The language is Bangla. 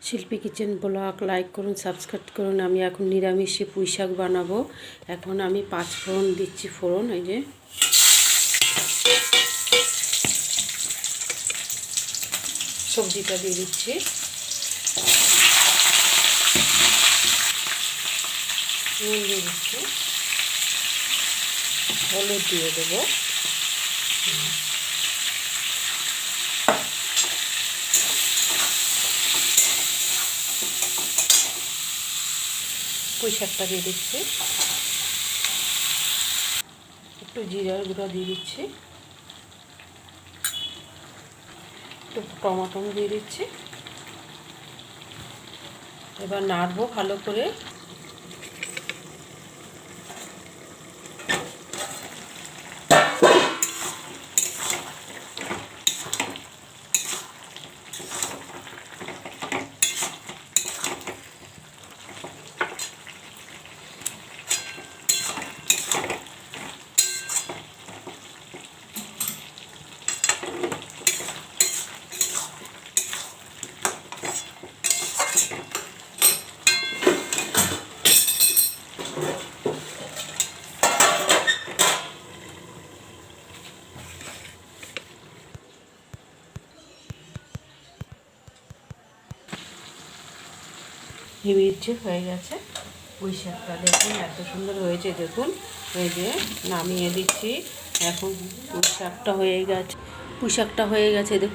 শিল্পী কিচেন ব্লগ লাইক করুন, সাবস্ক্রাইব করুন। আমি এখন নিরামিষে পুঁই শাক বানাবো। এখন আমি 5 ফোড়ন দিচ্ছি। ফোড়ন এই যে সবজিটা দিয়ে দিচ্ছি। নুন দিয়ে দিচ্ছি, হলুদ দিয়ে দেবো, পুঁই শাকটা দিয়ে দিচ্ছি, একটু জিরার গুঁড়া দিয়ে দিচ্ছি, একটু টমেটো দিয়ে দিচ্ছি। এবার নাড়বো ভালো করে। মির্চি হয়ে গেছে। পুঁই শাকটা দেখুন এত সুন্দর হয়েছে, দেখুন এই যে নামিয়ে দিচ্ছি। এখন পুঁই শাকটা হয়ে গেছে, দেখুন।